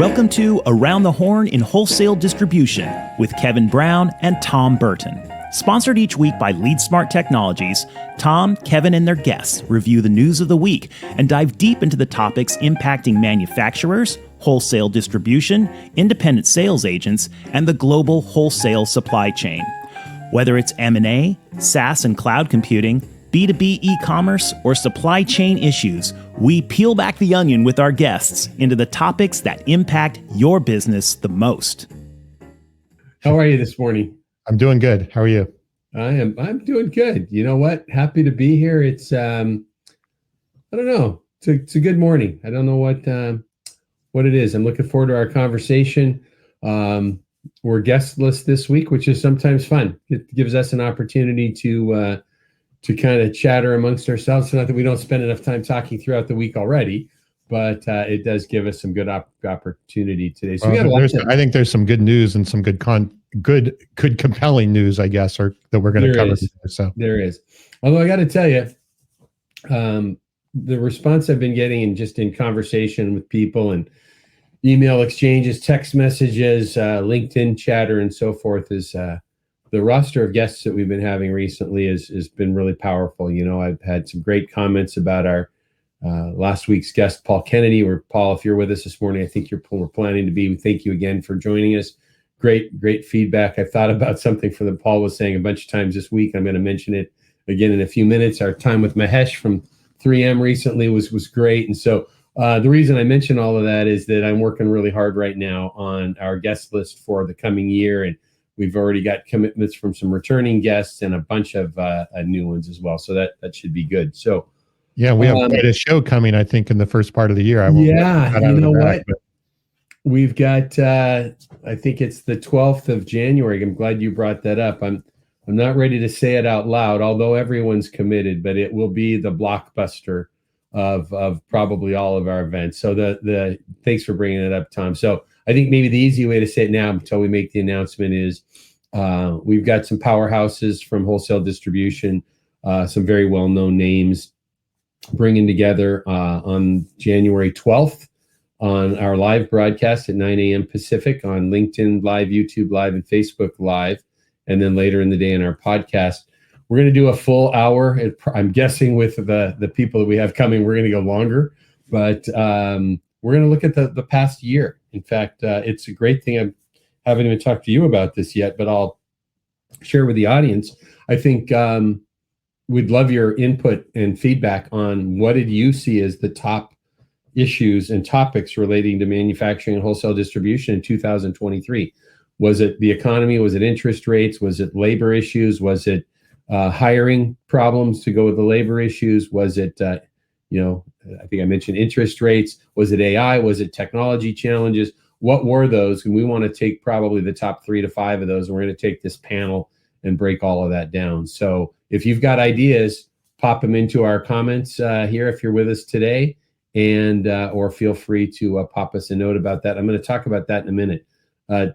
Welcome to Around the Horn in Wholesale Distribution with Kevin Brown and Tom Burton. Sponsored each week by LeadSmart Technologies, Tom, Kevin, and their guests review the news of the week and dive deep into the topics impacting manufacturers, wholesale distribution, independent sales agents, and the global wholesale supply chain. Whether it's M&A, SaaS and cloud computing, B2B e-commerce, or supply chain issues, we peel back the onion with our guests into the topics that impact your business the most. How are you this morning? I'm doing good. How are you? I'm doing good. You know what? Happy to be here. It's I don't know. It's a good morning. I don't know what it is. I'm looking forward to our conversation. We're guestless this week, which is sometimes fun. It gives us an opportunity to kind of chatter amongst ourselves. So not that we don't spend enough time talking throughout the week already, but it does give us some good opportunity today. So I think there's some good news and some good compelling news, I guess, that we're going to cover today. So there is. Although I got to tell you, the response I've been getting in conversation with people and email exchanges, text messages, LinkedIn chatter, and so forth is the roster of guests that we've been having recently has been really powerful. You know, I've had some great comments about our last week's guest, Paul Kennedy. Paul, if you're with us this morning, I think we're planning to be. We thank you again for joining us. Great feedback. I thought about something for that Paul was saying a bunch of times this week. I'm going to mention it again in a few minutes. Our time with Mahesh from 3M recently was great. And so the reason I mention all of that is that I'm working really hard right now on our guest list for the coming year. And we've already got commitments from some returning guests and a bunch of new ones as well. So that should be good. So yeah, we have quite a show coming, I think, in the first part of the year. You know what? We've got, I think it's the 12th of January. I'm glad you brought that up. I'm not ready to say it out loud, although everyone's committed, but it will be the blockbuster of probably all of our events. So the thanks for bringing it up, Tom. So I think maybe the easy way to say it now until we make the announcement is we've got some powerhouses from wholesale distribution, some very well-known names bringing together on January 12th on our live broadcast at 9 a.m. Pacific on LinkedIn Live, YouTube Live, and Facebook Live. And then later in the day in our podcast, we're going to do a full hour. I'm guessing with the people that we have coming, we're going to go longer. But we're going to look at the past year. In fact, it's a great thing. I haven't even talked to you about this yet, but I'll share with the audience. I think we'd love your input and feedback on what did you see as the top issues and topics relating to manufacturing and wholesale distribution in 2023. Was it the economy? Was it interest rates? Was it labor issues? Was it hiring problems to go with the labor issues? Was it, I think I mentioned interest rates. Was it AI? Was it technology challenges? What were those? And we want to take probably the top 3 to 5 of those. And we're going to take this panel and break all of that down. So if you've got ideas, pop them into our comments here if you're with us today. And or feel free to pop us a note about that. I'm going to talk about that in a minute.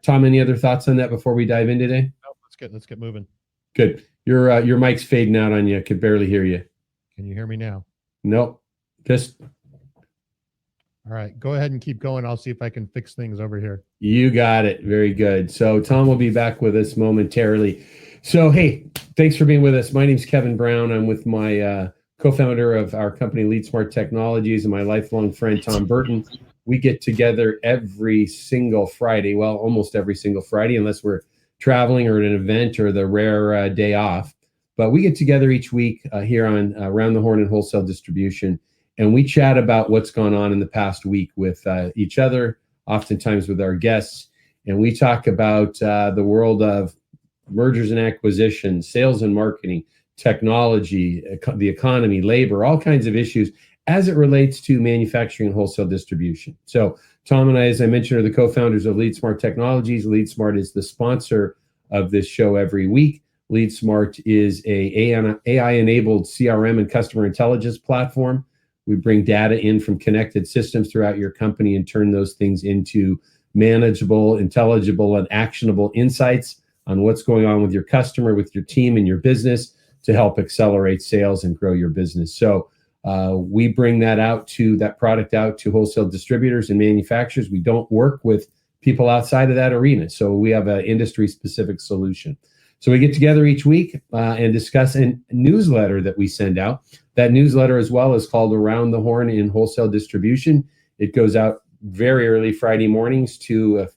Tom, any other thoughts on that before we dive in today? No, let's get moving. Good. Your mic's fading out on you. I could barely hear you. Can you hear me now? Nope. Just. All right. Go ahead and keep going. I'll see if I can fix things over here. You got it. Very good. So Tom will be back with us momentarily. So, hey, thanks for being with us. My name's Kevin Brown. I'm with my co-founder of our company, LeadSmart Technologies, and my lifelong friend, Tom Burton. We get together every single Friday, well, almost every single Friday, unless we're traveling or at an event or the rare day off. But we get together each week here on Around the Horn and Wholesale Distribution, and we chat about what's gone on in the past week with each other, oftentimes with our guests. And we talk about the world of mergers and acquisitions, sales and marketing, technology, the economy, labor, all kinds of issues as it relates to manufacturing and wholesale distribution. So Tom and I, as I mentioned, are the co-founders of LeadSmart Technologies. LeadSmart is the sponsor of this show every week. LeadSmart is a AI-enabled CRM and customer intelligence platform. We bring data in from connected systems throughout your company and turn those things into manageable, intelligible, and actionable insights on what's going on with your customer, with your team, and your business to help accelerate sales and grow your business. So We bring that product out to wholesale distributors and manufacturers. We don't work with people outside of that arena. So we have an industry-specific solution. So we get together each week and discuss a newsletter that we send out. That newsletter as well is called Around the Horn in Wholesale Distribution. It goes out very early Friday mornings to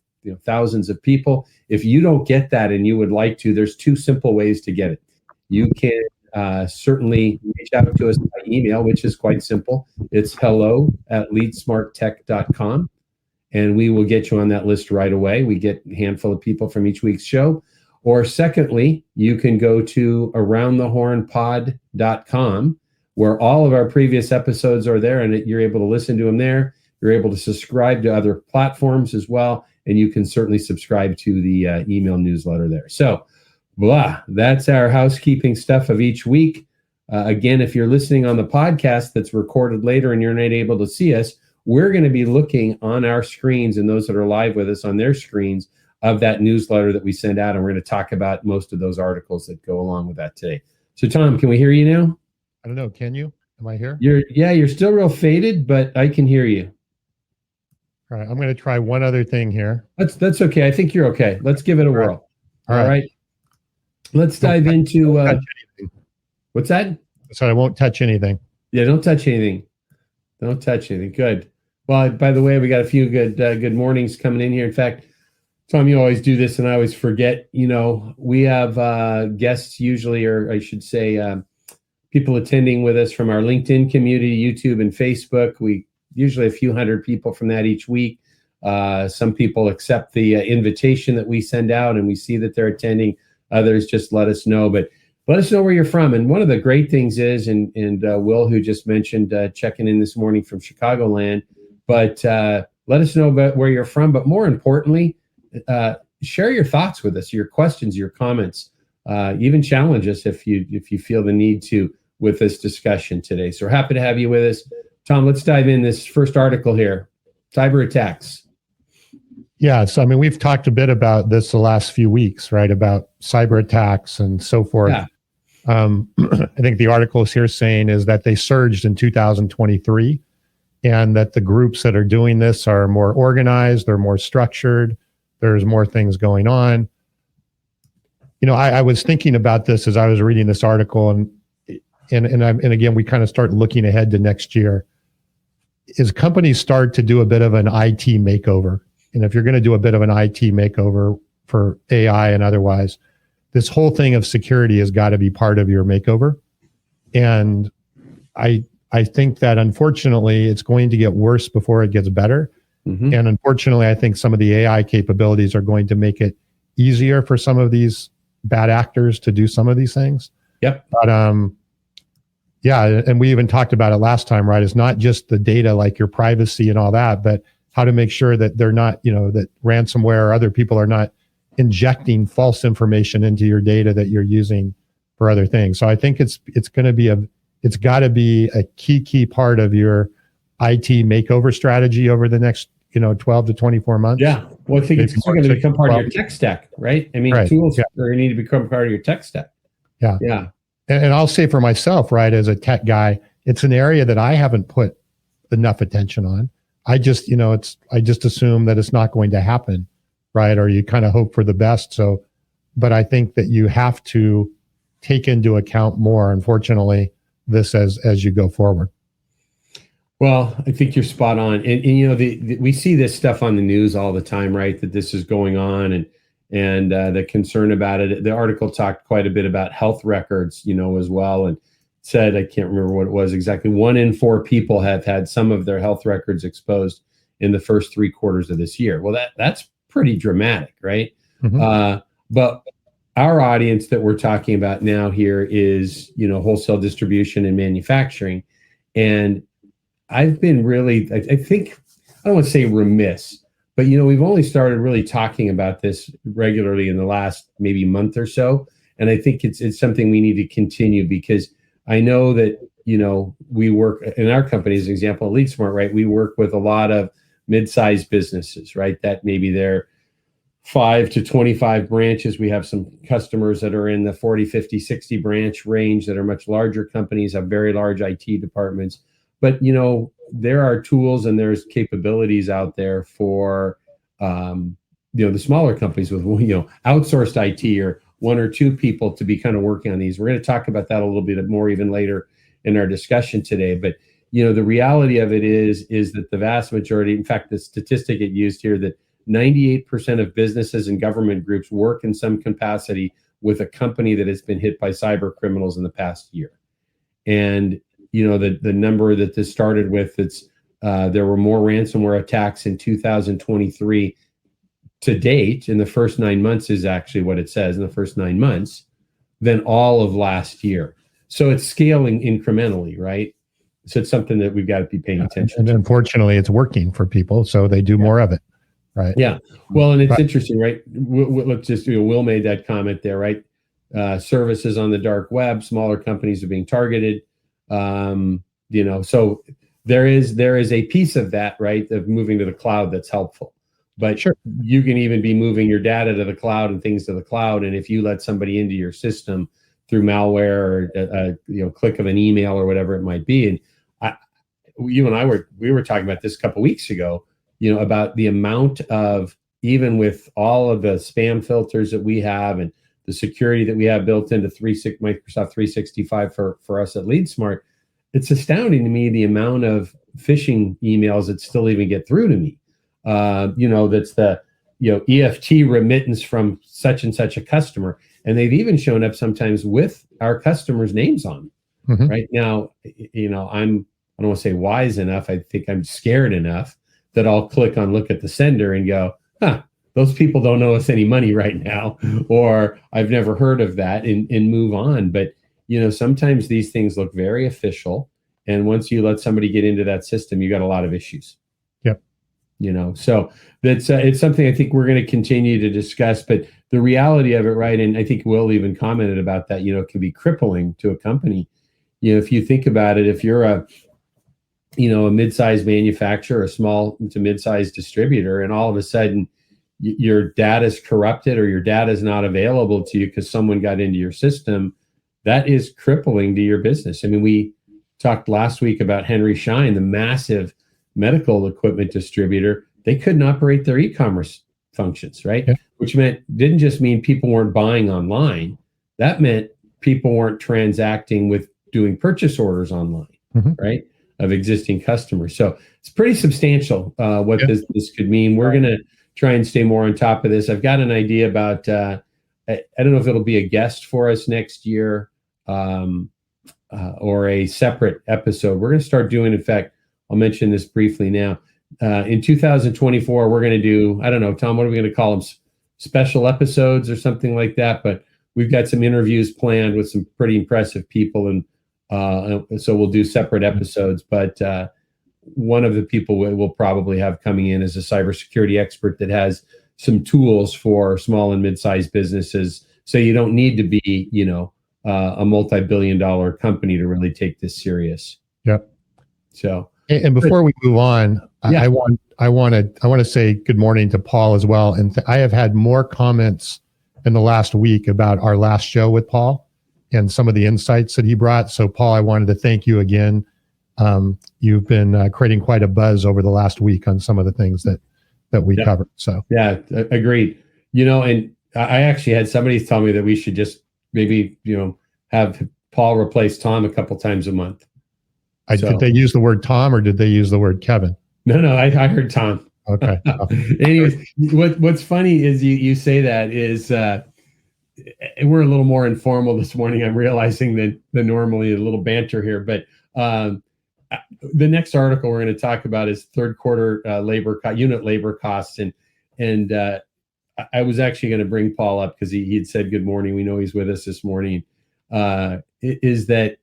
thousands of people. If you don't get that and you would like to, there's two simple ways to get it. You can certainly reach out to us by email, which is quite simple. It's hello@leadsmarttech.com, and we will get you on that list right away. We get a handful of people from each week's show. Or secondly, you can go to aroundthehornpod.com, where all of our previous episodes are there, and you're able to listen to them there. You're able to subscribe to other platforms as well, and you can certainly subscribe to the email newsletter there. So, that's our housekeeping stuff of each week. Again, if you're listening on the podcast that's recorded later and you're not able to see us, we're going to be looking on our screens, and those that are live with us on their screens, of that newsletter that we send out, and we're going to talk about most of those articles that go along with that today. So, Tom, can we hear you now? I don't know. Can you? Am I here? You're still real faded, but I can hear you. All right. I'm going to try one other thing here. That's okay. I think you're okay. Let's give it a whirl. All right. Let's dive into what's that? So I won't touch anything. Yeah, don't touch anything. Don't touch anything. Good. Well, by the way, we got a few good mornings coming in here. In fact, Tom, you always do this, and I always forget. We have guests usually, or I should say, people attending with us from our LinkedIn community, YouTube, and Facebook. We usually a few hundred people from that each week. Some people accept the invitation that we send out, and we see that they're attending. Others just let us know, but let us know where you're from. And one of the great things is, and Will, who just mentioned checking in this morning from Chicagoland, but let us know about where you're from. But more importantly, share your thoughts with us, your questions, your comments, even challenge us if you feel the need to with this discussion today. So we're happy to have you with us. Tom, let's dive in this first article here, Cyberattacks. Yeah, so we've talked a bit about this the last few weeks, right? About cyber attacks and so forth. Yeah. I think the article is here saying is that they surged in 2023, and that the groups that are doing this are more organized, they're more structured, there's more things going on. I was thinking about this as I was reading this article, and again, we kind of start looking ahead to next year. As companies start to do a bit of an IT makeover, and if you're going to do a bit of an IT makeover for AI and otherwise, this whole thing of security has got to be part of your makeover. And I think that unfortunately it's going to get worse before it gets better. Mm-hmm. And unfortunately, I think some of the AI capabilities are going to make it easier for some of these bad actors to do some of these things. Yep. But yeah, and we even talked about it last time, right? It's not just the data, like your privacy and all that, but how to make sure that they're not, that ransomware or other people are not injecting false information into your data that you're using for other things. So I think it's going to be it's got to be a key part of your IT makeover strategy over the next 12 to 24 months. Yeah. Well, I think it's going to become part of your tech stack, right? Right. Tools are need to become part of your tech stack. Yeah. Yeah. And I'll say for myself, right, as a tech guy, it's an area that I haven't put enough attention on. I just assume that it's not going to happen, right? Or you kind of hope for the best. So, but I think that you have to take into account more, unfortunately, this as you go forward. Well, I think you're spot on. And we see this stuff on the news all the time, right? That this is going on, and the concern about it. The article talked quite a bit about health records, as well, and said, I can't remember what it was exactly, 1 in 4 people have had some of their health records exposed in the first 3 quarters of this year. Well, that's pretty dramatic, right? Mm-hmm. But our audience that we're talking about now here is, wholesale distribution and manufacturing. And I've been really, I think, I don't want to say remiss, but, we've only started really talking about this regularly in the last maybe month or so. And I think it's something we need to continue, because I know that, we work in our company, as an example, at LeadSmart, right? We work with a lot of mid-sized businesses, right? That maybe they're 5 to 25 branches. We have some customers that are in the 40, 50, 60 branch range that are much larger companies, have very large IT departments. But, there are tools and there's capabilities out there for, the smaller companies with, outsourced IT or 1 or 2 people to be kind of working on these. We're going to talk about that a little bit more even later in our discussion today. But, the reality of it is that the vast majority, in fact, the statistic it used here, that 98% of businesses and government groups work in some capacity with a company that has been hit by cyber criminals in the past year. And, the number that this started with, there were more ransomware attacks in 2023 to date in the first 9 months, is actually what it says, in the first 9 months, than all of last year. So it's scaling incrementally, right? So it's something that we've got to be paying attention to. And unfortunately, it's working for people, so they do more of it. Right. Yeah. Well, and it's interesting, right? Let's just Will made that comment there, right? Services on the dark web, smaller companies are being targeted. So there is a piece of that, right, of moving to the cloud that's helpful. But sure, you can even be moving your data to the cloud and things to the cloud. And if you let somebody into your system through malware or click of an email or whatever it might be, and you and I were talking about this a couple of weeks ago. About the amount of, even with all of the spam filters that we have and the security that we have built into Microsoft 365 for us at LeadSmart, it's astounding to me the amount of phishing emails that still even get through to me. That's the EFT remittance from such and such a customer, and they've even shown up sometimes with our customers' names on them. Mm-hmm. Right now, I don't want to say wise enough. I think I'm scared enough that I'll click on look at the sender and go, those people don't owe us any money right now, or I've never heard of that, and move on. But, sometimes these things look very official. And once you let somebody get into that system, you got a lot of issues. Yep. So that's it's something I think we're going to continue to discuss. But the reality of it, right, and I think Will even commented about that, it can be crippling to a company. If you think about it, if you're a mid-sized manufacturer, a small to mid-sized distributor, and all of a sudden your data is corrupted or your data is not available to you because someone got into your system, that is crippling to your business. I mean, we talked last week about Henry Schein, the massive medical equipment distributor. They couldn't operate their e-commerce functions, right? Yeah. Which didn't just mean people weren't buying online. That meant people weren't transacting with doing purchase orders online, mm-hmm. right? Of existing customers. So it's pretty substantial what this could mean. We're going to try and stay more on top of this. I've got an idea about, I don't know if it'll be a guest for us next year or a separate episode. We're going to start doing, in fact, I'll mention this briefly now. In 2024, we're going to do, I don't know, Tom, what are we going to call them? Special episodes or something like that. But we've got some interviews planned with some pretty impressive people, and so we'll do separate episodes. But one of the people we'll probably have coming in is a cybersecurity expert that has some tools for small and mid-sized businesses. So you don't need to be, a multi-billion-dollar company to really take this serious. Yep. So, and before we move on, I want to say good morning to Paul as well. And I have had more comments in the last week about our last show with Paul and some of the insights that he brought. So, Paul, I wanted to thank you again. You've been creating quite a buzz over the last week on some of the things that we covered. So, yeah, agreed. And I actually had somebody tell me that we should just maybe, have Paul replace Tom a couple times a month. Did they use the word Tom or did they use the word Kevin? No, I heard Tom. Okay. Anyways, what's funny is you say that is we're a little more informal this morning. I'm realizing that normally a little banter here, but the next article we're going to talk about is third quarter unit labor costs, and I was actually going to bring Paul up because he had said good morning. We know he's with us this morning. Is that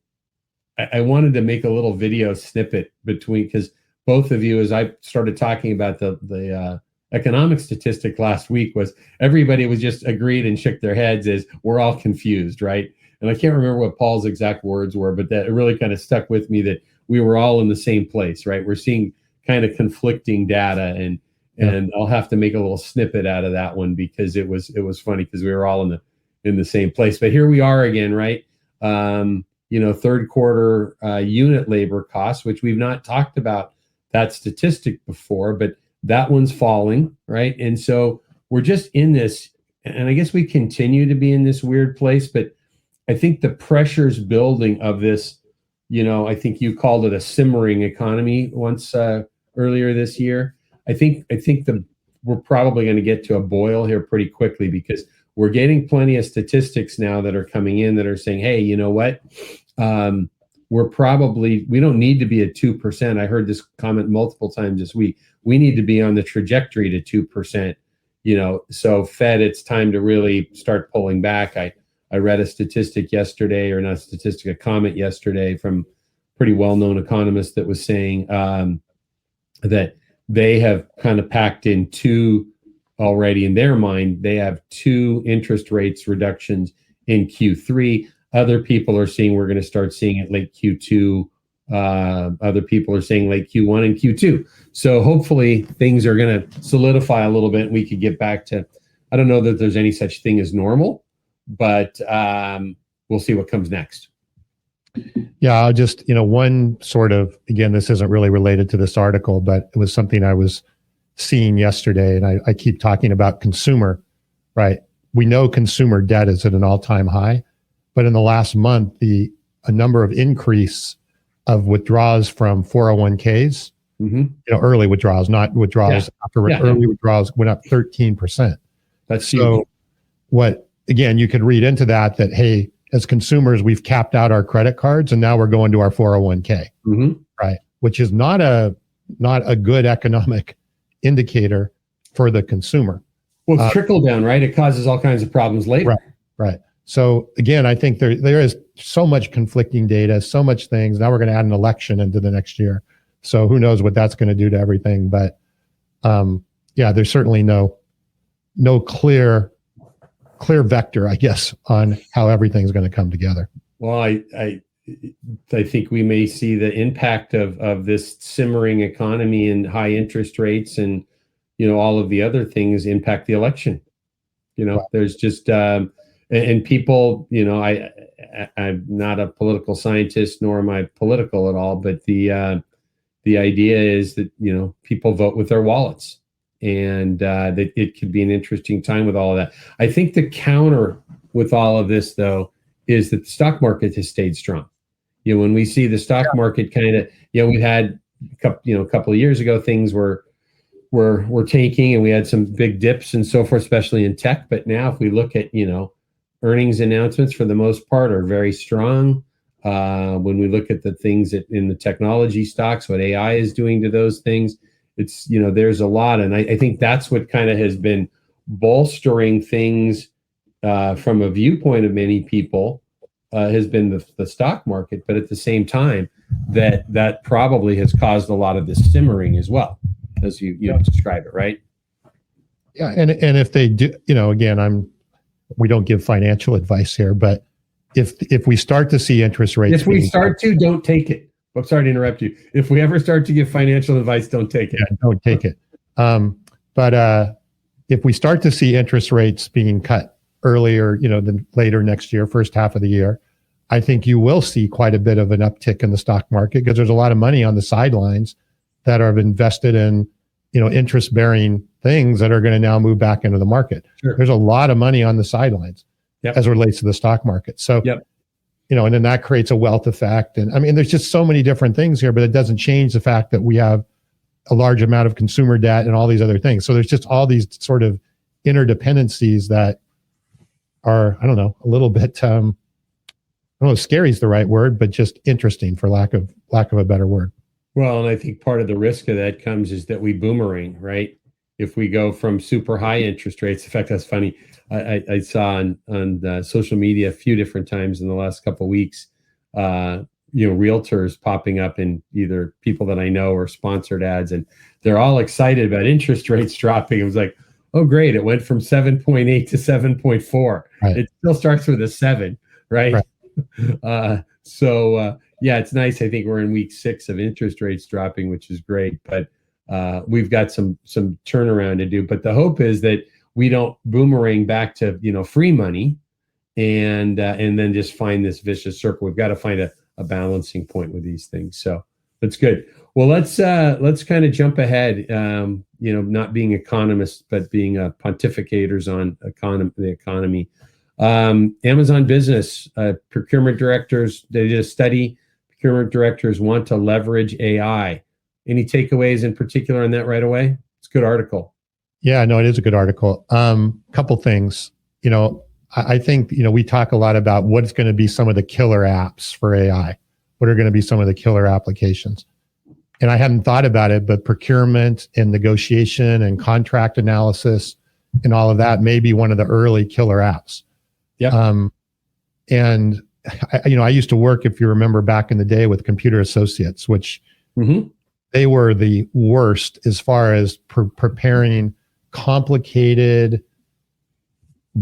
I wanted to make a little video snippet because both of you, as I started talking about the economic statistic last week, was everybody was just agreed and shook their heads as we're all confused, right? And I can't remember what Paul's exact words were, but that really kind of stuck with me that we were all in the same place, right? We're seeing kind of conflicting data, And I'll have to make a little snippet out of that one because it was funny because we were all in the same place. But here we are again, right? Third quarter unit labor costs, which we've not talked about that statistic before, but that one's falling, right? And so we're just in this, and I guess we continue to be in this weird place, but I think the pressure's building of this, I think you called it a simmering economy once earlier this year. I think we're probably going to get to a boil here pretty quickly because we're getting plenty of statistics now that are coming in that are saying, hey, you know what? We don't need to be at 2%. I heard this comment multiple times this week. We need to be on the trajectory to 2%. So Fed, it's time to really start pulling back. I read a statistic yesterday, or not a statistic, a comment yesterday from a pretty well-known economist that was saying that they have kind of packed in two already in their mind. They have two interest rates reductions in Q3. Other people are saying we're going to start seeing it late Q2. Other people are saying late Q1 and Q2. So hopefully things are going to solidify a little bit. And we could get back to, I don't know that there's any such thing as normal, but we'll see what comes next. Yeah, I'll just, one sort of, again, this isn't really related to this article, but it was something I was seeing yesterday, and I keep talking about consumer, right? We know consumer debt is at an all-time high, but in the last month, a number of increase of withdrawals from 401ks, early withdrawals, not withdrawals early withdrawals went up 13%. That's so huge. What, again, you could read into that, hey, as consumers, we've capped out our credit cards and now we're going to our 401k, right? Which is not a good economic indicator for the consumer. Well, it's trickle down, right? It causes all kinds of problems later. Right. So again, I think there is so much conflicting data, so much things. Now we're going to add an election into the next year. So who knows what that's going to do to everything. But there's certainly no clear vector, I guess, on how everything's going to come together. Well, I think we may see the impact of this simmering economy and high interest rates and, all of the other things impact the election. There's just, and people, I'm not a political scientist, nor am I political at all, but the idea is that, people vote with their wallets. And that it could be an interesting time with all of that. I think the counter with all of this, though, is that the stock market has stayed strong. When we see the stock market kind of, we had a couple of years ago, things were tanking, and we had some big dips and so forth, especially in tech. But now, if we look at earnings announcements, for the most part, are very strong. When we look at the things in the technology stocks, what AI is doing to those things. It's, there's a lot. And I think that's what kind of has been bolstering things from a viewpoint of many people has been the stock market. But at the same time, that probably has caused a lot of this simmering as well, as you describe it, right? Yeah. And if they do, again, we don't give financial advice here, but if we start to see interest rates. If we start to, don't take it. I'm sorry to interrupt you. If we ever start to give financial advice, don't take it. Yeah, don't take it. But if we start to see interest rates being cut earlier, than later next year, first half of the year, I think you will see quite a bit of an uptick in the stock market because there's a lot of money on the sidelines that are invested in, interest-bearing things that are going to now move back into the market. Sure. There's a lot of money on the sidelines as it relates to the stock market. So. And then that creates a wealth effect. And I mean, there's just so many different things here, but it doesn't change the fact that we have a large amount of consumer debt and all these other things. So there's just all these sort of interdependencies that are, I don't know, a little bit, I don't know if scary is the right word, but just interesting for lack of a better word. Well, and I think part of the risk of that comes is that we boomerang, right? If we go from super high interest rates, in fact, that's funny. I saw on social media a few different times in the last couple of weeks, realtors popping up in either people that I know or sponsored ads, and they're all excited about interest rates dropping. It was like, oh, great. It went from 7.8 to 7.4. Right. It still starts with a 7, right? So it's nice. I think we're in week 6 of interest rates dropping, which is great. But we've got some turnaround to do. But the hope is that we don't boomerang back to free money, and then just find this vicious circle. We've got to find a balancing point with these things. So that's good. Well, let's kind of jump ahead. Not being economists, but being pontificators on the economy. Amazon Business procurement directors, they did a study. Procurement directors want to leverage AI. Any takeaways in particular on that right away? It's a good article. Yeah, no, it is a good article. Couple things. I think, we talk a lot about what's going to be some of the killer apps for AI. What are going to be some of the killer applications? And I hadn't thought about it, but procurement and negotiation and contract analysis and all of that may be one of the early killer apps. Yeah. And I used to work, if you remember back in the day, with Computer Associates, which they were the worst as far as preparing complicated,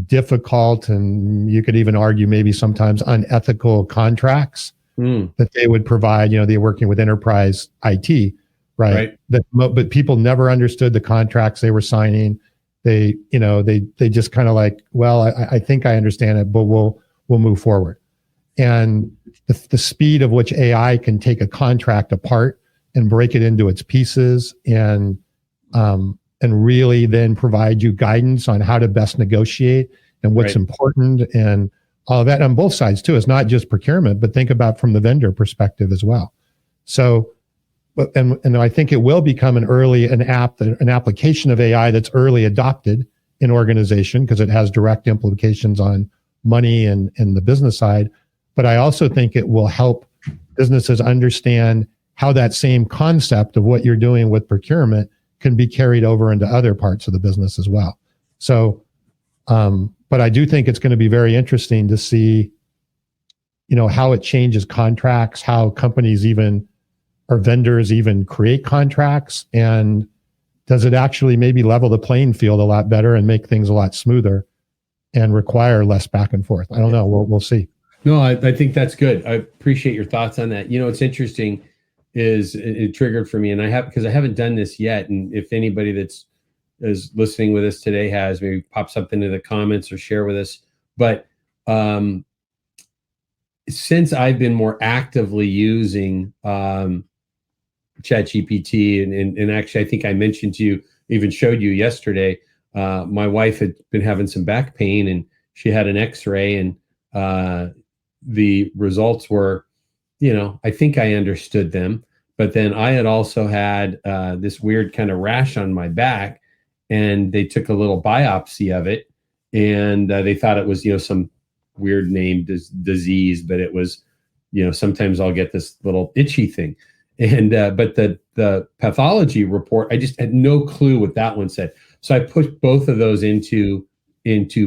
difficult, and you could even argue maybe sometimes unethical contracts that they would provide. They're working with enterprise IT, right? But people never understood the contracts they were signing. They just kind of like, well, I think I understand it, but we'll move forward. And the speed of which AI can take a contract apart and break it into its pieces and really then provide you guidance on how to best negotiate and what's important and all of that on both sides too. It's not just procurement, but think about from the vendor perspective as well. So, and I think it will become an application of AI that's early adopted in organization because it has direct implications on money and the business side. But I also think it will help businesses understand how that same concept of what you're doing with procurement can be carried over into other parts of the business as well. So, but I do think it's going to be very interesting to see, how it changes contracts, how companies or vendors even create contracts, and does it actually maybe level the playing field a lot better and make things a lot smoother and require less back and forth? I don't know. We'll see. No, I think that's good. I appreciate your thoughts on that. It's interesting is it triggered for me, and because I haven't done this yet. And if anybody that's is listening with us today has, maybe pop something in the comments or share with us. But since I've been more actively using ChatGPT, and actually I think I mentioned to you, even showed you yesterday, my wife had been having some back pain and she had an x-ray, and the results were, I think I understood them, but then I had also had this weird kind of rash on my back, and they took a little biopsy of it, and they thought it was, some weird named disease, but it was, sometimes I'll get this little itchy thing. And, but the pathology report, I just had no clue what that one said. So I put both of those into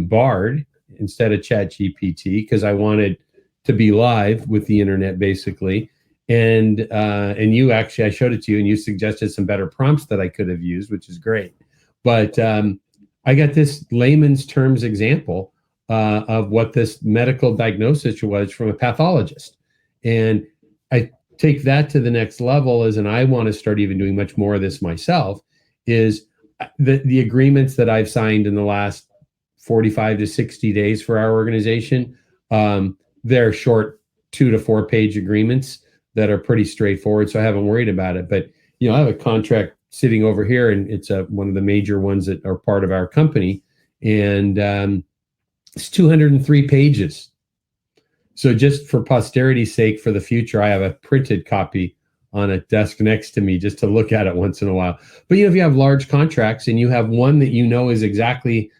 Bard instead of ChatGPT, because I wanted to be live with the internet basically. And you actually, I showed it to you and you suggested some better prompts that I could have used, which is great. But I got this layman's terms example of what this medical diagnosis was from a pathologist. And I take that to the next level and I want to start even doing much more of this myself, is the agreements that I've signed in the last 45 to 60 days for our organization. They're short 2 to 4 page agreements that are pretty straightforward. So I haven't worried about it. But, I have a contract sitting over here, and it's one of the major ones that are part of our company. And it's 203 pages. So just for posterity's sake, for the future, I have a printed copy on a desk next to me just to look at it once in a while. But if you have large contracts and you have one that is exactly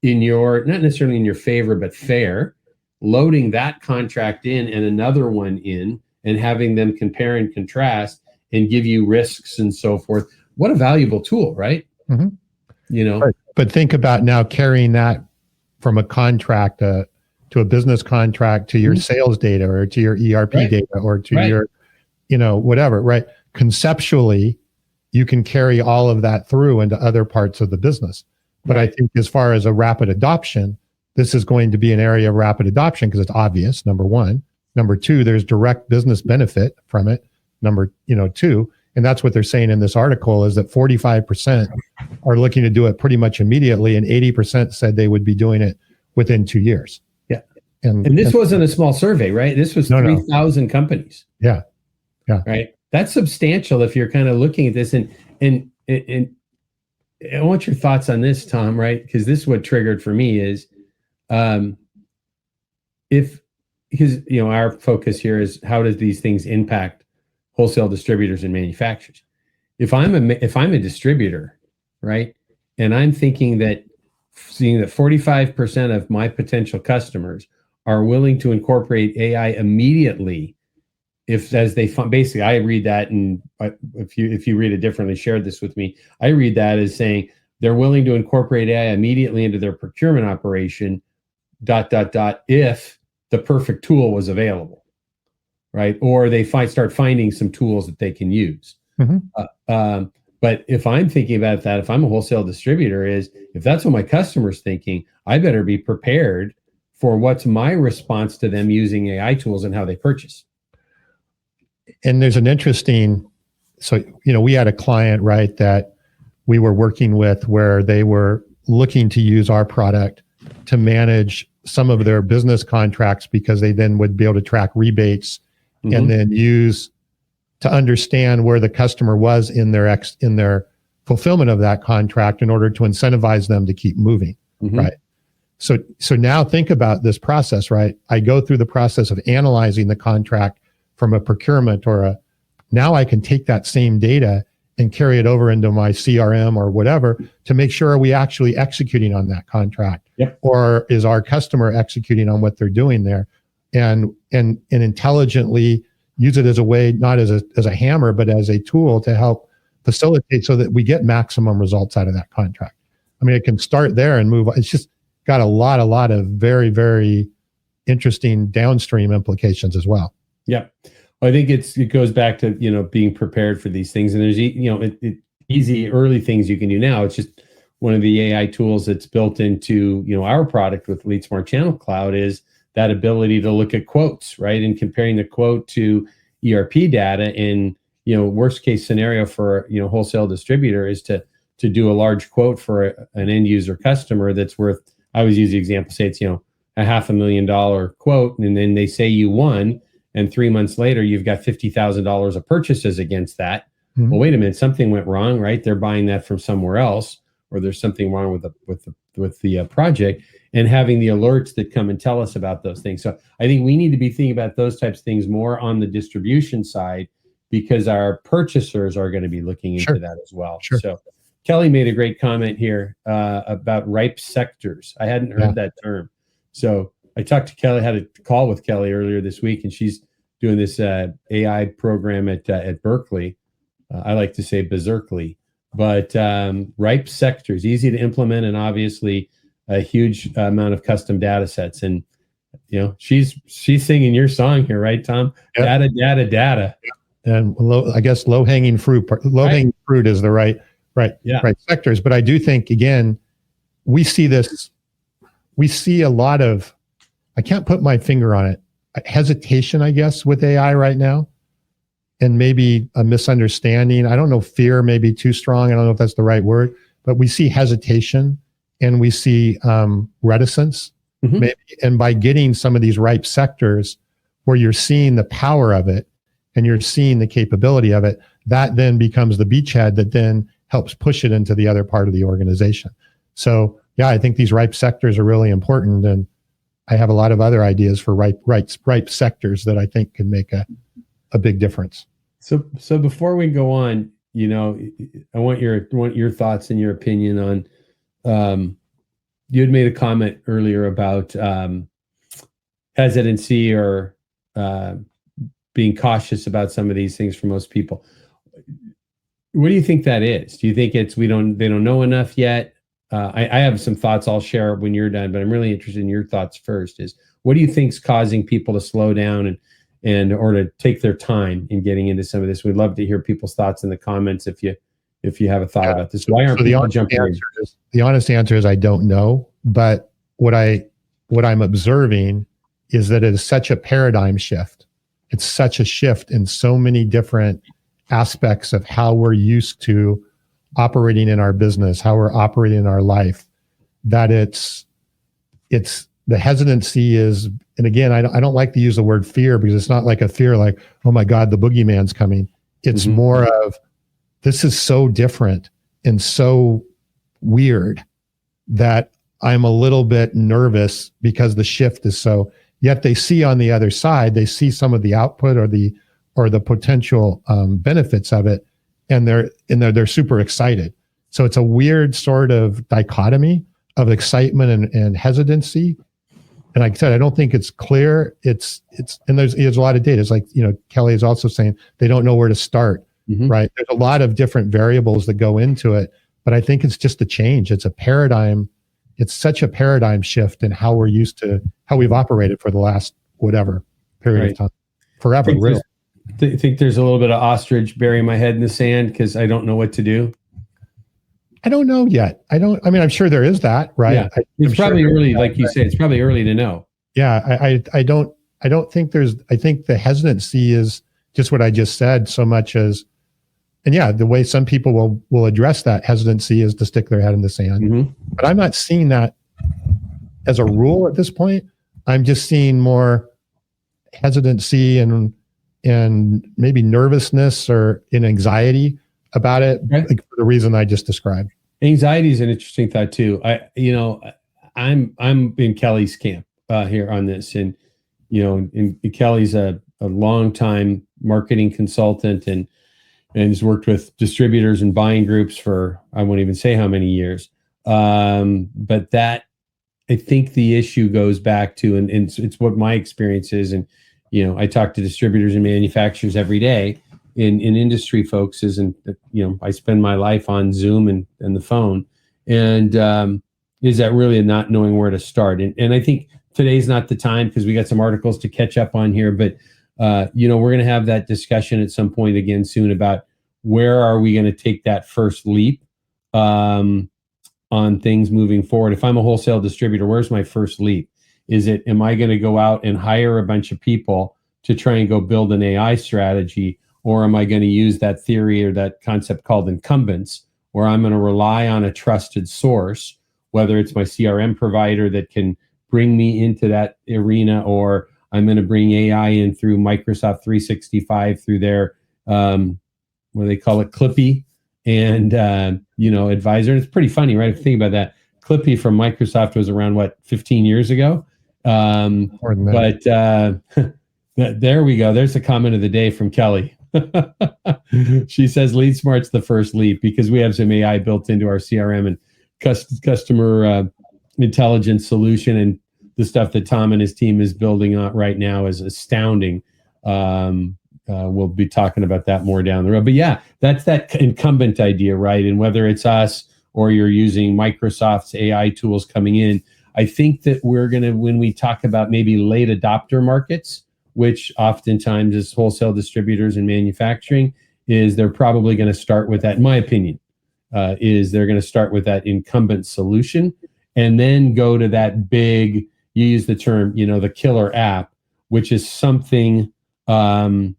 in your, not necessarily in your favor, but fair, loading that contract in and another one in and having them compare and contrast and give you risks and so forth. What a valuable tool, right? Mm-hmm. Right. But think about now carrying that from a contract to a business contract to your sales data or to your ERP data or to your, whatever, right? Conceptually, you can carry all of that through into other parts of the business. But I think as far as a rapid adoption, this is going to be an area of rapid adoption because it's obvious, number one. Number two, there's direct business benefit from it. Number, two, And that's what they're saying in this article, is that 45% are looking to do it pretty much immediately, and 80% said they would be doing it within 2 years. Yeah. And this wasn't a small survey, right? This was 3,000 companies. Yeah. Yeah. Right. That's substantial if you're kind of looking at this. And I want your thoughts on this, Tom, right? Because this is what triggered for me is because our focus here is how does these things impact wholesale distributors and manufacturers. If I'm a distributor, right, and I'm thinking that seeing that 45% of my potential customers are willing to incorporate AI immediately, basically I read that, and if you read it differently, shared this with me, I read that as saying they're willing to incorporate AI immediately into their procurement operation, ... if the perfect tool was available. Right? Or they start finding some tools that they can use. Mm-hmm. But if I'm thinking about that, if I'm a wholesale distributor, if that's what my customer's thinking, I better be prepared for what's my response to them using AI tools and how they purchase. And there's an interesting, we had a client, right, that we were working with where they were looking to use our product to manage some of their business contracts, because they then would be able to track rebates and then use to understand where the customer was in their fulfillment of that contract in order to incentivize them to keep moving, right? So now think about this process, right? I go through the process of analyzing the contract from a procurement now I can take that same data and carry it over into my CRM or whatever to make sure, are we actually executing on that contract? Yep. Or is our customer executing on what they're doing there? And intelligently use it as a way, not as a hammer, but as a tool to help facilitate so that we get maximum results out of that contract. I mean, it can start there and move. It's just got a lot of very, very interesting downstream implications as well. Yeah. Well, I think it goes back to, being prepared for these things. And there's, easy early things you can do now. It's just one of the AI tools that's built into, our product with LeadSmart Channel Cloud is that ability to look at quotes, right? And comparing the quote to ERP data. And, worst case scenario for, wholesale distributor is to do a large quote for an end user customer that's worth, I always use the example, say it's, a $500,000 quote, and then they say you won, and 3 months later, you've got $50,000 of purchases against that. Mm-hmm. Well, wait a minute, something went wrong, right? They're buying that from somewhere else, or there's something wrong with the project, and having the alerts that come and tell us about those things. So I think we need to be thinking about those types of things more on the distribution side, because our purchasers are going to be looking into that as well. Sure. So Kelly made a great comment here about ripe sectors. I hadn't heard that term. So I talked to Kelly, had a call with Kelly earlier this week, and she's doing this AI program at Berkeley. I like to say Berkeley, but ripe sectors, easy to implement, and obviously a huge amount of custom data sets. And she's singing your song here, right, Tom? Yep. Data. And I guess low-hanging fruit. Low-hanging fruit is the right sectors. But I do think, again, we see this. We see a lot of, I can't put my finger on it, hesitation, I guess, with AI right now, and maybe a misunderstanding. I don't know, fear may be too strong. I don't know if that's the right word, but we see hesitation and we see reticence. Mm-hmm. Maybe. And by getting some of these ripe sectors where you're seeing the power of it and you're seeing the capability of it, that then becomes the beachhead that then helps push it into the other part of the organization. So yeah, I think these ripe sectors are really important, and I have a lot of other ideas for ripe sectors that I think can make a big difference. So before we go on, I want your thoughts and your opinion on. You had made a comment earlier about hesitancy or being cautious about some of these things for most people. What do you think that is? Do you think it's they don't know enough yet? I have some thoughts I'll share when you're done, but I'm really interested in your thoughts first. Is what do you think is causing people to slow down or to take their time in getting into some of this? We'd love to hear people's thoughts in the comments if you have a thought about this. Why aren't people jumping in? The honest answer is I don't know, but what I'm observing is that it is such a paradigm shift. It's such a shift in so many different aspects of how we're used to operating in our business, how we're operating in our life, that it's the hesitancy is, and again, I don't like to use the word fear, because it's not like a fear like, oh my God, the boogeyman's coming. It's more of, this is so different and so weird that I'm a little bit nervous, because the shift is so, yet they see on the other side, they see some of the output or the potential benefits of it, and they're super excited. So it's a weird sort of dichotomy of excitement and hesitancy. And like I said, I don't think it's clear. It's and there's a lot of data. It's like, Kelly is also saying they don't know where to start, right? There's a lot of different variables that go into it, but I think it's just a change. It's a paradigm. It's such a paradigm shift in how we're used to, how we've operated for the last whatever period of time, forever. Really. I think there's a little bit of ostrich burying my head in the sand because I don't know what to do. I don't know yet. I'm sure there is that, right? Yeah. It's probably early, like you say, it's probably early to know. Yeah. I don't think I think the hesitancy is just what I just said, so much as, and yeah, the way some people will address that hesitancy is to stick their head in the sand. But I'm not seeing that as a rule at this point. I'm just seeing more hesitancy and maybe nervousness or anxiety about it, like for the reason I just described. Anxiety is an interesting thought too. I'm in Kelly's camp here on this, and Kelly's a long-time marketing consultant and has worked with distributors and buying groups for, I won't even say how many years. But that, I think the issue goes back to, and it's what my experience is, and I talk to distributors and manufacturers every day. In industry folks and I spend my life on Zoom and the phone, and is that really not knowing where to start? And I think today's not the time, because we got some articles to catch up on here, but we're going to have that discussion at some point again soon about where are we going to take that first leap on things moving forward. If I'm a wholesale distributor, where's my first leap? Am I going to go out and hire a bunch of people to try and go build an AI strategy? Or am I going to use that theory or that concept called incumbents, where I'm going to rely on a trusted source, whether it's my CRM provider that can bring me into that arena, or I'm going to bring AI in through Microsoft 365 through their, what do they call it, Clippy and, Advisor. And it's pretty funny, right? If you think about that, Clippy from Microsoft was around, 15 years ago? More than that. But there we go. There's the comment of the day from Kelly. She says LeadSmart's the first leap, because we have some AI built into our CRM and customer intelligence solution, and the stuff that Tom and his team is building on right now is astounding. We'll be talking about that more down the road. But yeah, that's that incumbent idea, right? And whether it's us or you're using Microsoft's AI tools coming in, I think that we're going to, when we talk about maybe late adopter markets, which oftentimes is wholesale distributors and manufacturing, is they're probably going to start with that, in my opinion, is they're going to start with that incumbent solution and then go to that big, you use the term, the killer app, which is something that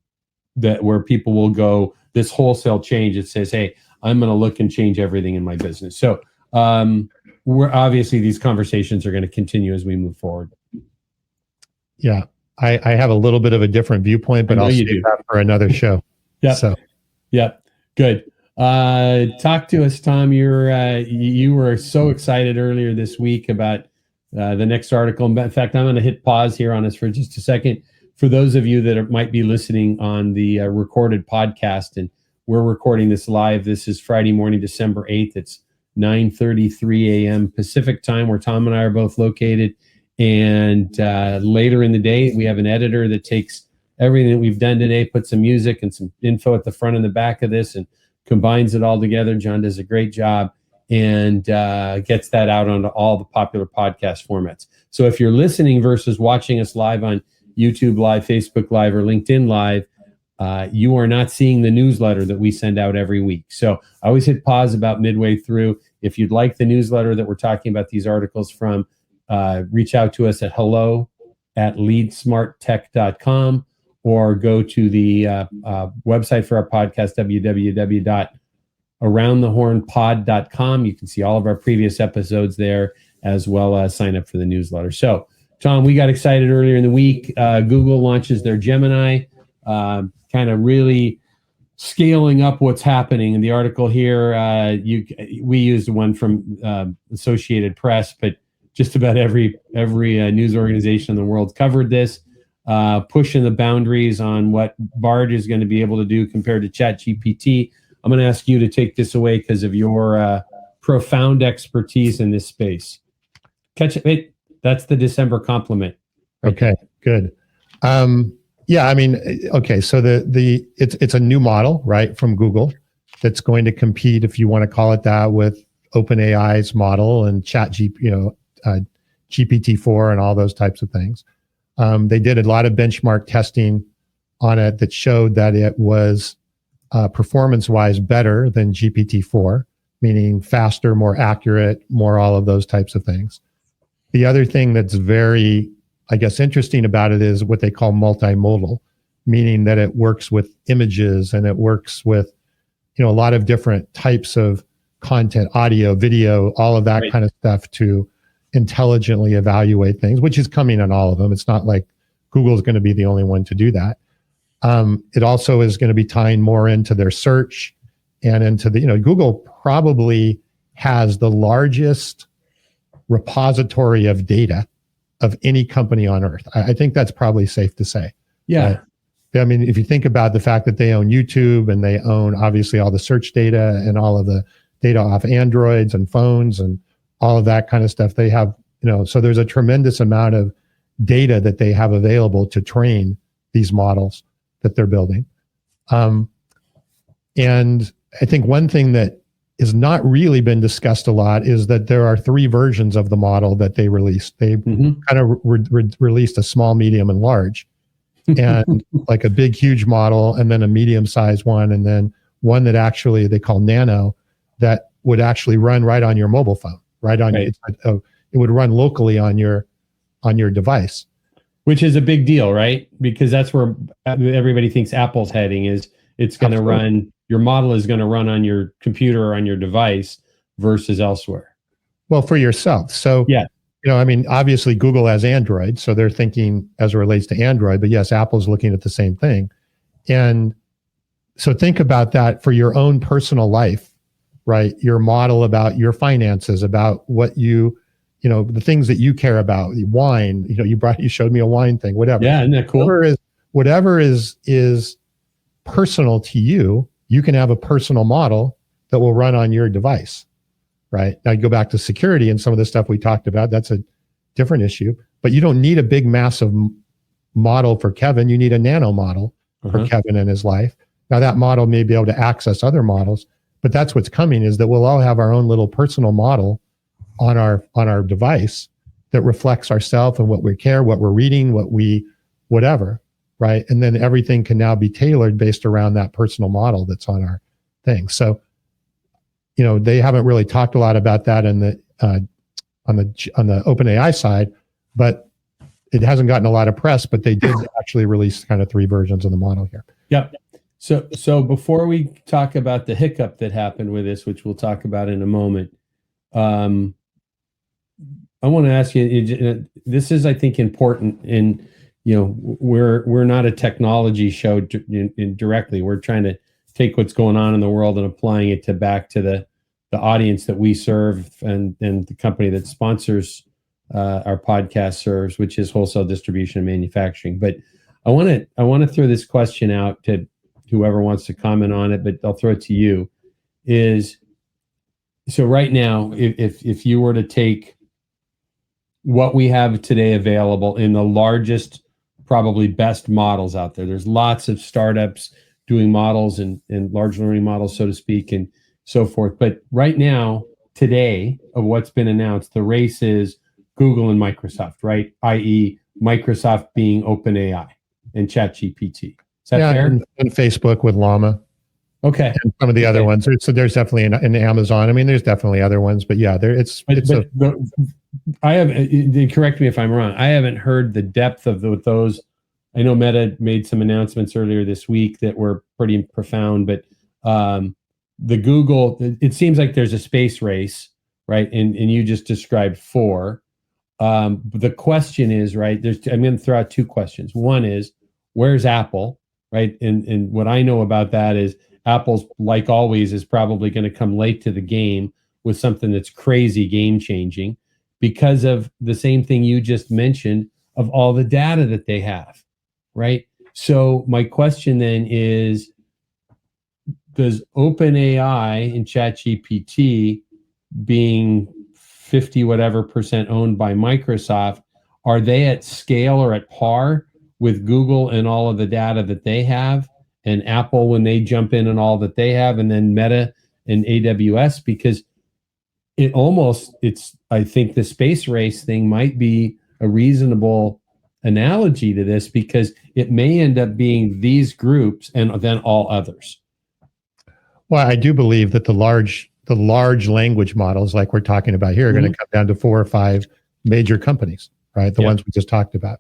where people will go, this wholesale change, it says, hey, I'm going to look and change everything in my business. So we're obviously, these conversations are going to continue as we move forward. Yeah. I have a little bit of a different viewpoint, but I'll save that for another show. Yeah. Good. Talk to us, Tom. You were so excited earlier this week about the next article. In fact, I'm going to hit pause here on us for just a second. For those of you that might be listening on the recorded podcast, and we're recording this live. This is Friday morning, December 8th. It's 9:33 a.m. Pacific time, where Tom and I are both located. And later in the day, we have an editor that takes everything that we've done today, puts some music and some info at the front and the back of this, and combines it all together. John does a great job and gets that out onto all the popular podcast formats. So if you're listening versus watching us live on YouTube Live, Facebook Live, or LinkedIn Live, you are not seeing the newsletter that we send out every week. So I always hit pause about midway through. If you'd like the newsletter that we're talking about these articles from, reach out to us at hello@leadsmarttech.com, or go to the website for our podcast, www.aroundthehornpod.com. You can see all of our previous episodes there, as well as sign up for the newsletter. So, Tom, we got excited earlier in the week. Google launches their Gemini, kind of really scaling up what's happening. In the article here, we used one from Associated Press, but just about every news organization in the world covered this, pushing the boundaries on what Bard is going to be able to do compared to ChatGPT. I'm going to ask you to take this away because of your profound expertise in this space. Catch it. Wait, that's the December compliment. Okay, good. Yeah, I mean, okay, so it's a new model, right, from Google that's going to compete, if you want to call it that, with OpenAI's model and GPT-4 and all those types of things. They did a lot of benchmark testing on it that showed that it was performance-wise better than GPT-4, meaning faster, more accurate, more all of those types of things. The other thing that's very, I guess, interesting about it is what they call multimodal, meaning that it works with images and it works with, a lot of different types of content, audio, video, all of that Right. kind of stuff to intelligently evaluate things, which is coming on all of them. It's not like Google is going to be the only one to do that. It also is going to be tying more into their search and into the, Google probably has the largest repository of data of any company on earth. I think that's probably safe to say. Yeah. I mean, if you think about the fact that they own YouTube and they own obviously all the search data and all of the data off Androids and phones and all of that kind of stuff, they have, so there's a tremendous amount of data that they have available to train these models that they're building. And I think one thing that has not really been discussed a lot is that there are 3 versions of the model that they released. They kind of released a small, medium, and large, and like a big, huge model, and then a medium-sized one, and then one that actually they call nano, that would actually run right on your mobile phone, right on Right. it would run locally on your device. Which is a big deal, right? Because that's where everybody thinks Apple's heading is it's going to run, your model is going to run on your computer or on your device versus elsewhere. Well, for yourself. So, yeah, I mean, obviously Google has Android, so they're thinking as it relates to Android, but yes, Apple's looking at the same thing. And so think about that for your own personal life, right? Your model about your finances, about what you the things that you care about, wine, you showed me a wine thing, whatever. Yeah, isn't that cool? Whatever is personal to you, you can have a personal model that will run on your device, right? Now you go back to security and some of the stuff we talked about, that's a different issue, but you don't need a big, massive model for Kevin. You need a nano model for Kevin in his life. Now that model may be able to access other models, but that's what's coming, is that we'll all have our own little personal model on our device that reflects ourselves and what we care, what we're reading, whatever, right? And then everything can now be tailored based around that personal model that's on our thing. So, they haven't really talked a lot about that on the OpenAI side, but it hasn't gotten a lot of press. But they did actually release kind of 3 versions of the model here. Yep. So before we talk about the hiccup that happened with this, which we'll talk about in a moment, I want to ask you, this is, I think, important, and we're not a technology show directly. We're trying to take what's going on in the world and applying it back to the audience that we serve and the company that sponsors our podcast serves, which is Wholesale Distribution and Manufacturing. But I want to throw this question out to whoever wants to comment on it, but I'll throw it to you. So right now, if you were to take what we have today available in the largest, probably best models out there, there's lots of startups doing models and large learning models, so to speak, and so forth. But right now, today, of what's been announced, the race is Google and Microsoft, right? i.e. Microsoft being OpenAI and ChatGPT. Is that fair? And Facebook with Llama. Okay. And some of the other ones. So there's definitely in Amazon. I mean, there's definitely other ones, but yeah, I have, correct me if I'm wrong, I haven't heard the depth of what those I know Meta made some announcements earlier this week that were pretty profound, but the Google, it seems like there's a space race, right? And you just described 4. The question is, right, I'm going to throw out 2 questions. One is, where's Apple, right? And what I know about that is Apple's, like always, is probably going to come late to the game with something that's crazy game-changing because of the same thing you just mentioned of all the data that they have, right? So my question then is, does OpenAI and ChatGPT being 50 whatever percent owned by Microsoft, are they at scale or at par with Google and all of the data that they have, and Apple when they jump in and all that they have, and then Meta and AWS? Because I think the space race thing might be a reasonable analogy to this, because it may end up being these groups and then all others. Well, I do believe that the large language models like we're talking about here are going to come down to 4 or 5 major companies, right? The ones we just talked about.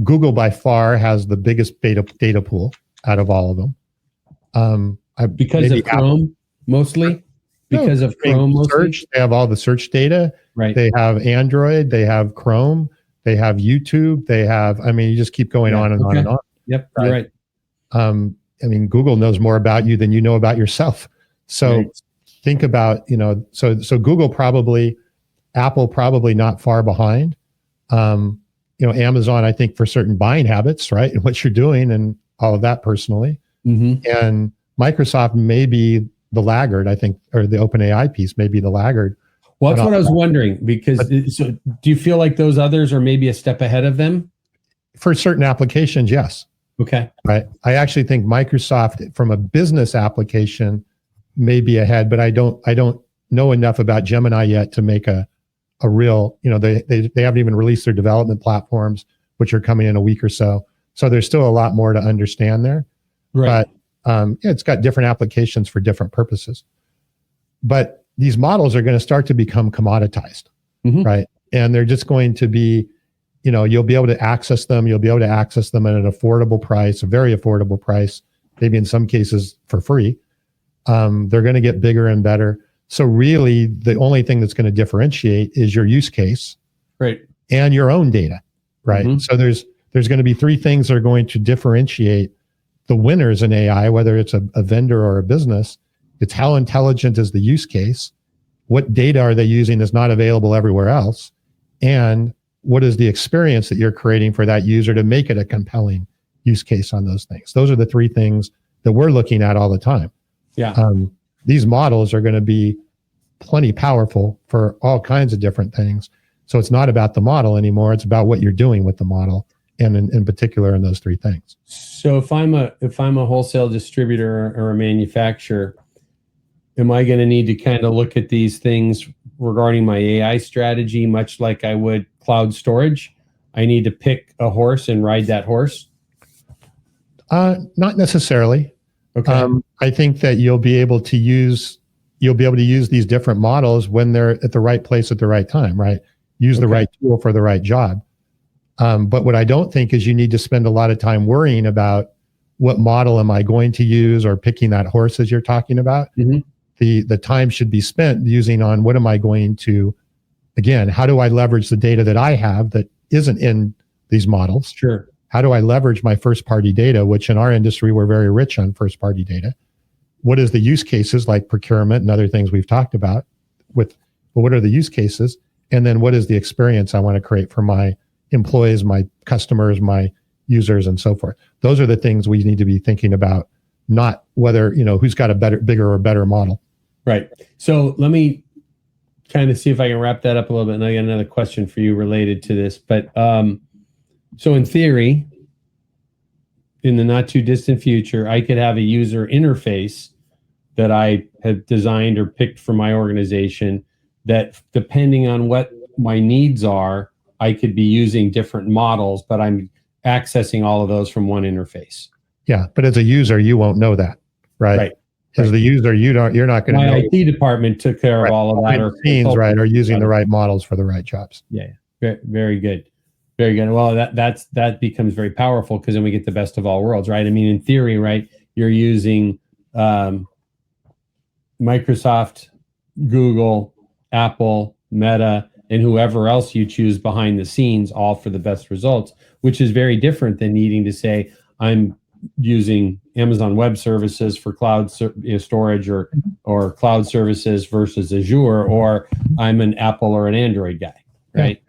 Google by far has the biggest data pool out of all of them. Because of Chrome, mostly? Because of Chrome, mostly? Search, they have all the search data. Right. They have Android, they have Chrome, they have YouTube, they have, you just keep going on and on and on. Yep, you're right. Google knows more about you than you know about yourself. So think about, so Google probably, Apple probably not far behind. Amazon, I think, for certain buying habits, right? And what you're doing and all of that personally. And Microsoft may be the laggard, I think, or the OpenAI piece may be the laggard. Well, that's what I was wondering, because so do you feel like those others are maybe a step ahead of them? For certain applications, yes. Okay. Right. I actually think Microsoft, from a business application, may be ahead, but I don't know enough about Gemini yet to make a real, they haven't even released their development platforms, which are coming in a week or so. So there's still a lot more to understand there. Right. But it's got different applications for different purposes. But these models are going to start to become commoditized, right? And they're just going to be, you'll be able to access them. You'll be able to access them at an affordable price, a very affordable price, maybe in some cases for free. They're going to get bigger and better. So really, the only thing that's going to differentiate is your use case, right, and your own data, right? So there's going to be 3 things that are going to differentiate the winners in AI, whether it's a vendor or a business. It's how intelligent is the use case, what data are they using that's not available everywhere else, and what is the experience that you're creating for that user to make it a compelling use case on those things. Those are the 3 things that we're looking at all the time. Yeah. These models are going to be plenty powerful for all kinds of different things. So it's not about the model anymore. It's about what you're doing with the model, and in particular in those 3 things. So if I'm a wholesale distributor or a manufacturer, am I going to need to kind of look at these things regarding my AI strategy, much like I would cloud storage? I need to pick a horse and ride that horse? Not necessarily. Okay. I think that you'll be able to use these different models when they're at the right place at the right time, right? Use the right tool for the right job. But what I don't think is you need to spend a lot of time worrying about what model am I going to use, or picking that horse as you're talking about. The time should be spent using on what am I going to, again, how do I leverage the data that I have that isn't in these models? Sure. How do I leverage my first party data, which in our industry, we're very rich on first party data? What is the use cases like procurement and other things we've talked about what are the use cases? And then what is the experience I want to create for my employees, my customers, my users, and so forth? Those are the things we need to be thinking about, not whether, who's got a bigger or better model. Right. So let me kind of see if I can wrap that up a little bit. And I got another question for you related to this. But so in theory, in the not too distant future, I could have a user interface that I have designed or picked for my organization that, depending on what my needs are, I could be using different models, but I'm accessing all of those from one interface. Yeah, but as a user, you won't know that, right? Right. As the user, you're not going to know. My IT department took care of all of that. Or using the right models for the right jobs. Yeah, very good. Very good. Well, that becomes very powerful because then we get the best of all worlds, right? I mean, in theory, right, you're using Microsoft, Google, Apple, Meta, and whoever else you choose behind the scenes, all for the best results, which is very different than needing to say, I'm using Amazon Web Services for cloud storage or cloud services versus Azure, or I'm an Apple or an Android guy, right?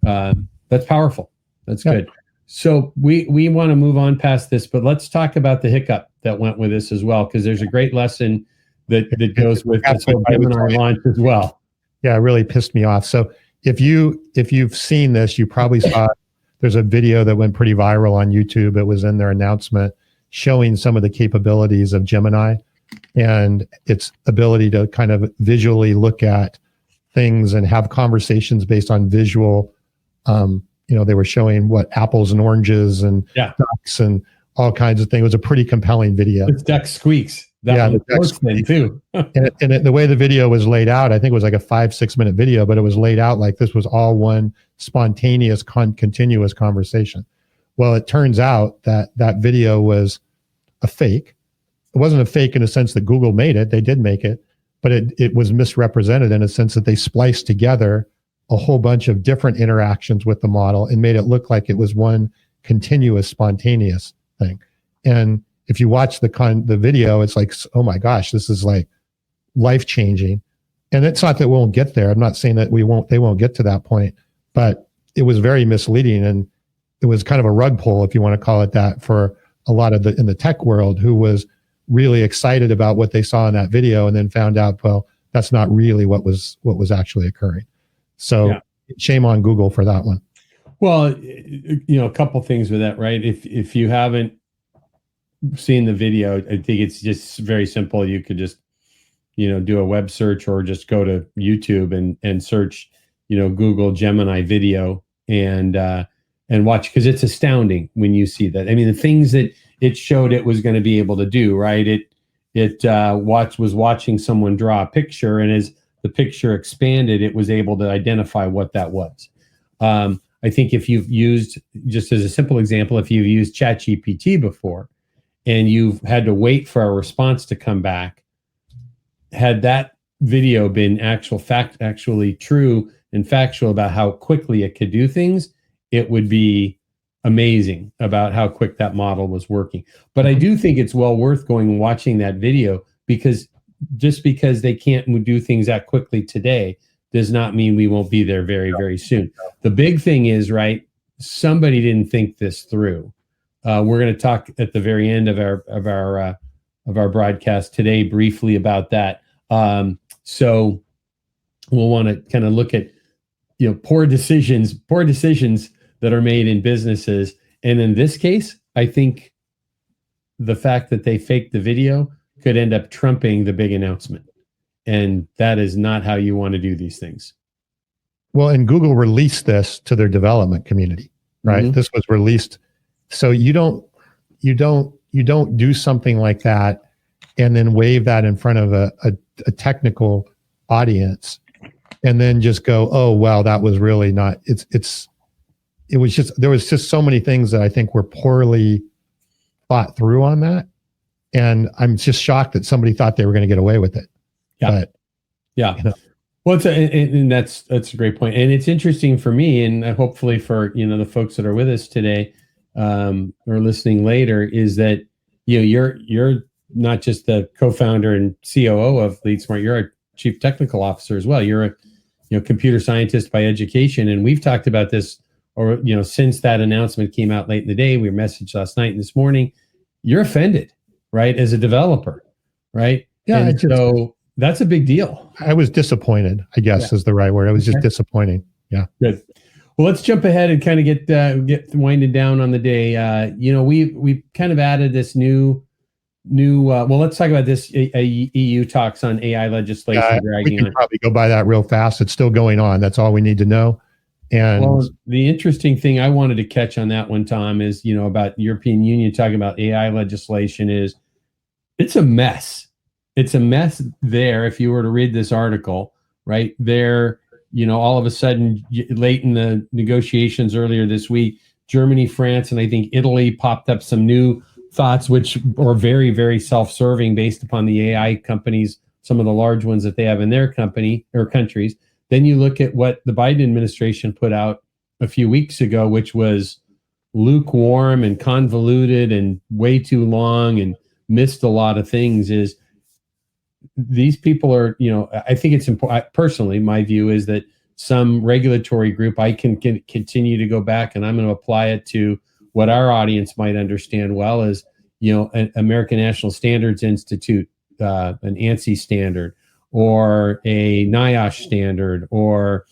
Yeah. That's powerful. That's good. So we want to move on past this, but let's talk about the hiccup that went with this as well, because there's a great lesson that goes with this whole Gemini launch as well. Yeah, it really pissed me off. So if you've seen this, you probably saw there's a video that went pretty viral on YouTube. It was in their announcement showing some of the capabilities of Gemini and its ability to kind of visually look at things and have conversations based on visual. They were showing what apples and oranges and ducks and all kinds of things. It was a pretty compelling video. The duck squeaks. The duck squeaks too. and the way the video was laid out, I think it was like a 5-6 minute video, but it was laid out like this was all one spontaneous, continuous conversation. Well, it turns out that video was a fake. It wasn't a fake in a sense that Google made it. They did make it, but it was misrepresented in a sense that they spliced together a whole bunch of different interactions with the model and made it look like it was one continuous, spontaneous thing. And if you watch the video, it's like, oh my gosh, this is like life-changing. And it's not that we won't get there. I'm not saying that they won't get to that point, but it was very misleading. And it was kind of a rug pull, if you want to call it that, for a lot of in the tech world who was really excited about what they saw in that video and then found out, well, that's not really what was actually occurring. So shame on Google for that one. Well, a couple things with that, right? If you haven't seen the video, I think it's just very simple. You could just, do a web search or just go to YouTube and search, Google Gemini video and watch, because it's astounding when you see that. I mean, the things that it showed it was going to be able to do, right? It was watching someone draw a picture, and as the picture expanded, it was able to identify what that was. I think if you've used, just as a simple example, if you've used ChatGPT before and you've had to wait for a response to come back, had that video been actually true and factual about how quickly it could do things, it would be amazing about how quick that model was working. But I do think it's well worth going and watching that video, because just because they can't do things that quickly today does not mean we won't be there very, very soon. The big thing is, right, somebody didn't think this through. We're going to talk at the very end of our broadcast today briefly about that. So we'll want to kind of look at poor decisions that are made in businesses. And in this case, I think the fact that they faked the video could end up trumping the big announcement. And that is not how you want to do these things. Well, and Google released this to their development community, right? Mm-hmm. This was released. So you don't do something like that and then wave that in front of a technical audience and then just go, oh, well, that was really not, there was just so many things that I think were poorly thought through on that. And I'm just shocked that somebody thought they were going to get away with it. Yeah. But, well, and that's a great point. And it's interesting for me, and hopefully for, the folks that are with us today, or listening later, is that, you're not just the co-founder and COO of LeadSmart, you're a chief technical officer as well. You're a computer scientist by education. And we've talked about this, or, since that announcement came out late in the day, we messaged last night and this morning, you're offended, right? As a developer, right? Yeah. And so that's a big deal. I was disappointed, I guess is the right word. I was just disappointing. Yeah. Good. Well, let's jump ahead and kind of get winded down on the day. We kind of added this new. Well, let's talk about this. EU talks on AI legislation. We can probably go by that real fast. It's still going on. That's all we need to know. And the interesting thing I wanted to catch on that one, Tom, is about European Union talking about AI legislation. Is it's a mess. It's a mess there. If you were to read this article, right, they're all of a sudden, late in the negotiations earlier this week, Germany, France, and I think Italy popped up some new thoughts, which are very, very self-serving based upon the AI companies, some of the large ones that they have in their company or countries. Then you look at what the Biden administration put out a few weeks ago, which was lukewarm and convoluted and way too long and missed a lot of things. Is these people are, I think it's important. Personally, my view is that some regulatory group, I can continue to go back and I'm going to apply it to what our audience might understand well as, an American National Standards Institute, an ANSI standard, or a NIOSH standard, or,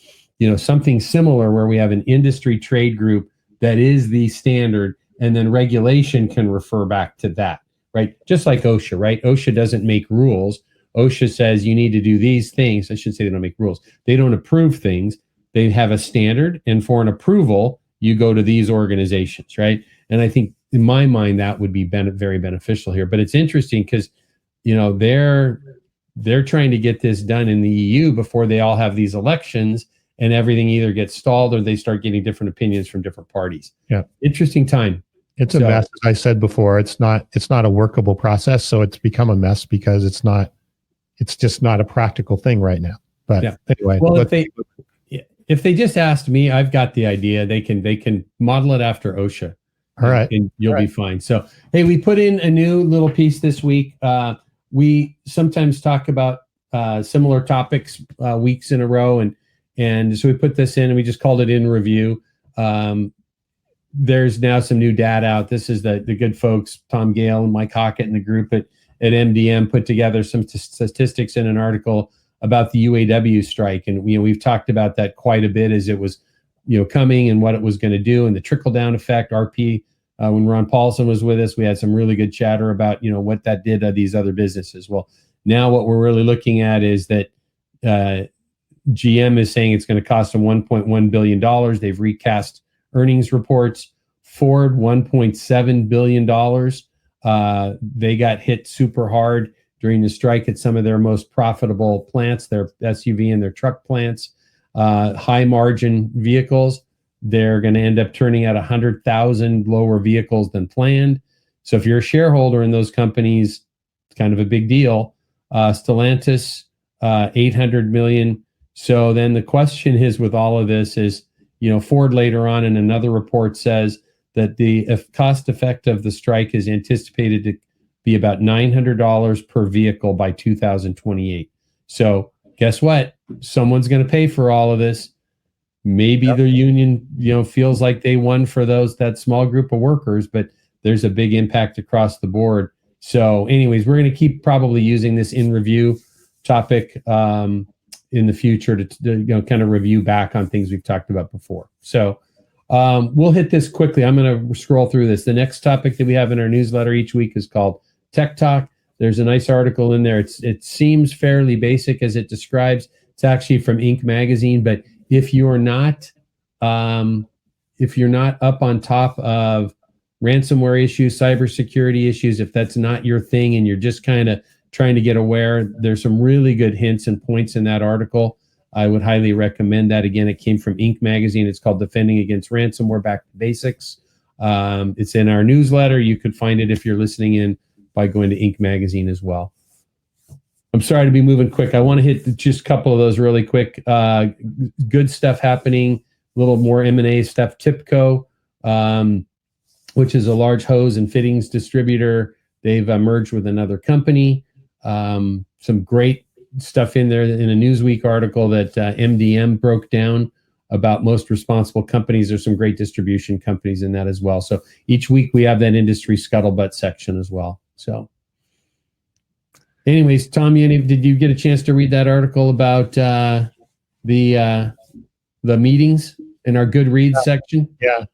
something similar where we have an industry trade group that is the standard, and then regulation can refer back to that, right? Just like OSHA, right? OSHA doesn't make rules. OSHA says you need to do these things. I should say they don't make rules. They don't approve things. They have a standard, and for an approval, you go to these organizations, right? And I think in my mind, that would be very beneficial here. But it's interesting because, they're trying to get this done in the EU before they all have these elections, and everything either gets stalled or they start getting different opinions from different parties. Yeah. Interesting time. It's a mess. As I said before, it's not a workable process. So it's become a mess because it's just not a practical thing right now. But anyway, well, if they just asked me, I've got the idea. They can model it after OSHA. All right. And you'll be fine. So, hey, we put in a new little piece this week. We sometimes talk about similar topics weeks in a row. And so we put this in and we just called it In Review. There's now some new data out. This is the good folks, Tom Gale and Mike Hockett and the group at MDM put together some statistics in an article about the UAW strike. And, we've talked about that quite a bit as it was, coming and what it was going to do and the trickle down effect. RP, when Ron Paulson was with us, we had some really good chatter about, what that did to these other businesses. Well, now what we're really looking at is that GM is saying it's going to cost them $1.1 billion. They've recast earnings reports. Ford, $1.7 billion. They got hit super hard during the strike at some of their most profitable plants, their SUV and their truck plants, high margin vehicles. They're going to end up turning out 100,000 lower vehicles than planned. So if you're a shareholder in those companies, it's kind of a big deal. Stellantis, 800 million. So then the question is with all of this is, Ford later on in another report says that the cost effect of the strike is anticipated to be about $900 per vehicle by 2028. So guess what? Someone's going to pay for all of this. Maybe the union, feels like they won for that small group of workers, but there's a big impact across the board. So anyways, we're going to keep probably using this In Review topic in the future to kind of review back on things we've talked about before. So we'll hit this quickly. I'm going to scroll through this. The next topic that we have in our newsletter each week is called Tech Talk. There's a nice article in there. It seems fairly basic as it describes. It's actually from Inc. magazine, but if you're not up on top of ransomware issues, cybersecurity issues, if that's not your thing and you're just kind of trying to get aware, there's some really good hints and points in that article. I would highly recommend that. Again, it came from Inc. magazine. It's called Defending Against Ransomware, Back to Basics. It's in our newsletter. You could find it if you're listening in by going to Inc. magazine as well. I'm sorry to be moving quick. I want to hit just a couple of those really quick. Good stuff happening, a little more M&A stuff. TIPCO, which is a large hose and fittings distributor. They've merged with another company. Some great stuff in there in a Newsweek article that MDM broke down about most responsible companies. There's some great distribution companies in that as well. So each week we have that industry scuttlebutt section as well. So anyways, Tom, did you get a chance to read that article about the meetings in our good reads section? Yeah.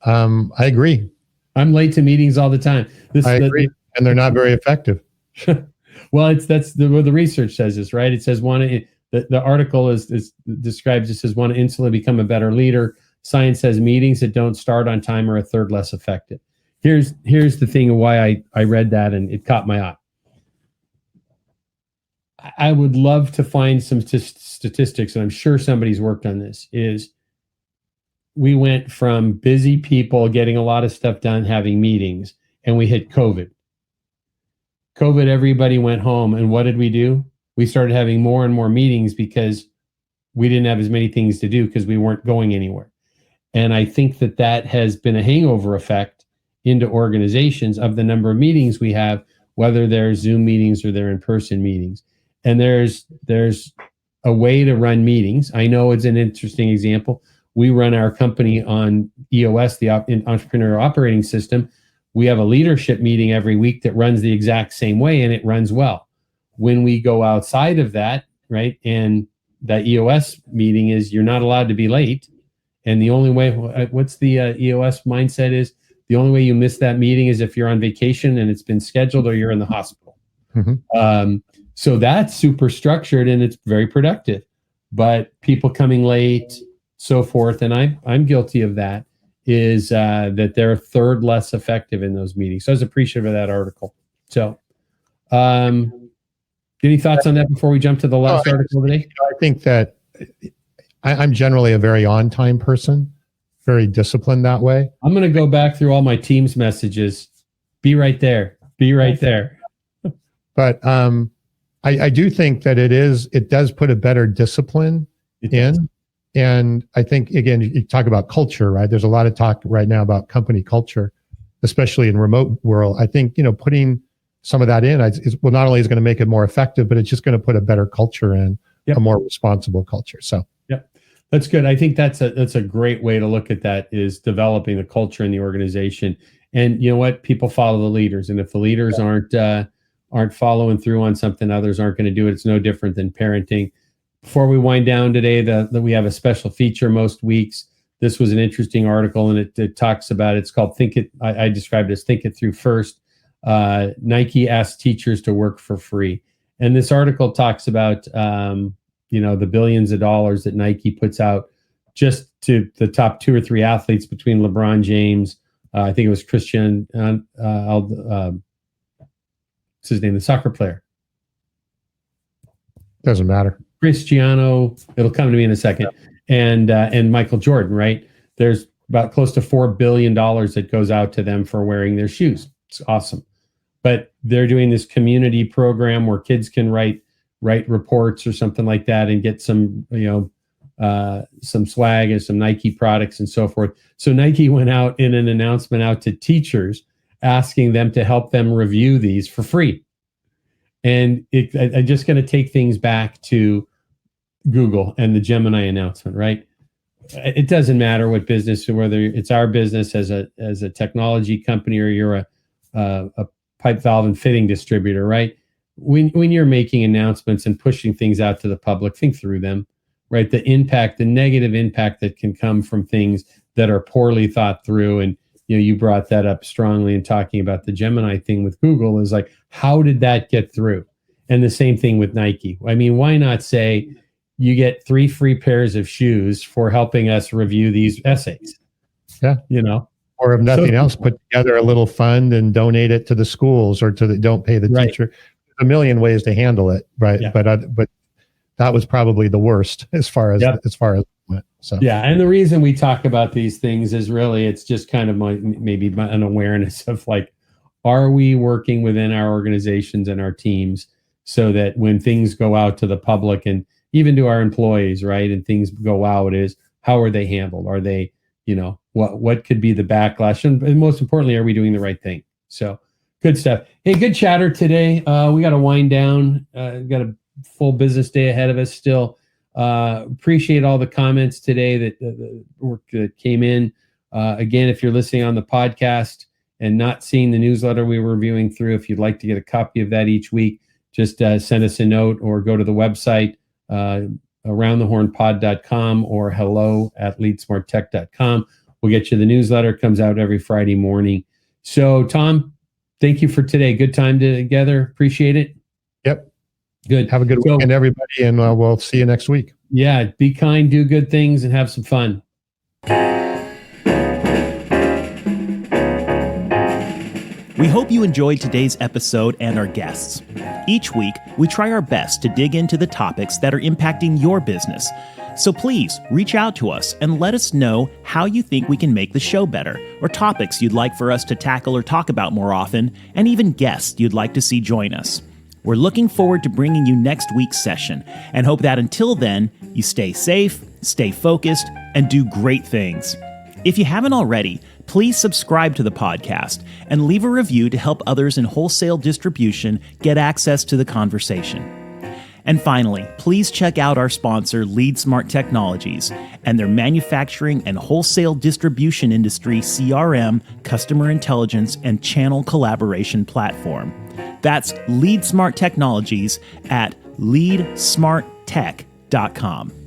I agree. I'm late to meetings all the time. I agree. And they're not very effective. Well, that's what the research says is right. It says the article describes this as want to instantly become a better leader. Science says meetings that don't start on time are a third less effective. Here's the thing of why I read that and it caught my eye. I would love to find some statistics, and I'm sure somebody's worked on this, is we went from busy people getting a lot of stuff done, having meetings, and we hit COVID. Everybody went home, and what did we do? We started having more and more meetings because we didn't have as many things to do because we weren't going anywhere. And I think that has been a hangover effect into organizations of the number of meetings we have, whether they're Zoom meetings or they're in-person meetings. And there's a way to run meetings. I know it's an interesting example. We run our company on EOS, the Entrepreneurial Operating System. We have a leadership meeting every week that runs the exact same way, and it runs well. When we go outside of that, right, and that EOS meeting is you're not allowed to be late. And the only way, what's the EOS mindset is, the only way you miss that meeting is if you're on vacation and it's been scheduled or you're in the hospital. Mm-hmm. So that's super structured and it's very productive. But people coming late, so forth, and I'm guilty of that, is that they're a third less effective in those meetings. So I was appreciative of that article. So any thoughts on that before we jump to the last article today? I think that I'm generally a very on-time person, very disciplined that way. I'm going to go back through all my Teams messages. Be right there. Be right there. But I do think that it does put a better discipline in. And I think, again, you talk about culture, right? There's a lot of talk right now about company culture, especially in remote world. I think, putting some of that in, well, not only is going to make it more effective, but it's just going to put a better culture in, a more responsible culture. So, that's good. I think that's a great way to look at that, is developing the culture in the organization. And you know what? People follow the leaders. And if the leaders aren't following through on something, others aren't going to do it. It's no different than parenting. Before we wind down today, that we have a special feature most weeks. This was an interesting article, and it talks about, it's called Think It. I described it as Think It Through First. Nike asks teachers to work for free. And this article talks about, the billions of dollars that Nike puts out just to the top 2 or 3 athletes, between LeBron James, I think it was Christian, what's his name, the soccer player? Doesn't matter. Cristiano, it'll come to me in a second, and Michael Jordan, right? There's about close to $4 billion that goes out to them for wearing their shoes. It's awesome. But they're doing this community program where kids can write reports or something like that and get some, some swag and some Nike products and so forth. So Nike went out in an announcement out to teachers, asking them to help them review these for free. And I'm just going to take things back to Google and the Gemini announcement, right? It doesn't matter what business, whether it's our business as a technology company or you're a pipe, valve, and fitting distributor, right? When you're making announcements and pushing things out to the public, think through them, right? The negative impact that can come from things that are poorly thought through. And you brought that up strongly in talking about the Gemini thing with Google, is like, how did that get through? And the same thing with Nike. I mean, why not say you get 3 free pairs of shoes for helping us review these essays? Yeah. Or if nothing else, put together a little fund and donate it to the schools or don't pay the teacher. There's a million ways to handle it, right? Yeah. But that was probably the worst as far as it went. So and the reason we talk about these things is really, it's just kind of maybe an awareness of, like, are we working within our organizations and our teams so that when things go out to the public and even to our employees, right, and things go out, is how are they handled? Are they, what could be the backlash? And most importantly, are we doing the right thing? So good stuff. Hey, good chatter today. We got to wind down. We've got a full business day ahead of us still. Appreciate all the comments today that came in. Again, if you're listening on the podcast and not seeing the newsletter we were reviewing through, if you'd like to get a copy of that each week, just send us a note or go to the website, aroundthehornpod.com or hello@leadsmarttech.com. We'll get you the newsletter. It comes out every Friday morning. So, Tom, thank you for today. Good time together. Appreciate it. Yep. Good. Have a good weekend, everybody, and we'll see you next week. Yeah. Be kind, do good things, and have some fun. We hope you enjoyed today's episode and our guests. Each week, we try our best to dig into the topics that are impacting your business. So please reach out to us and let us know how you think we can make the show better, or topics you'd like for us to tackle or talk about more often, and even guests you'd like to see join us. We're looking forward to bringing you next week's session and hope that until then, you stay safe, stay focused, and do great things. If you haven't already, please subscribe to the podcast and leave a review to help others in wholesale distribution get access to the conversation. And finally, please check out our sponsor, LeadSmart Technologies, and their manufacturing and wholesale distribution industry CRM, customer intelligence, and channel collaboration platform. That's LeadSmart Technologies at leadsmarttech.com.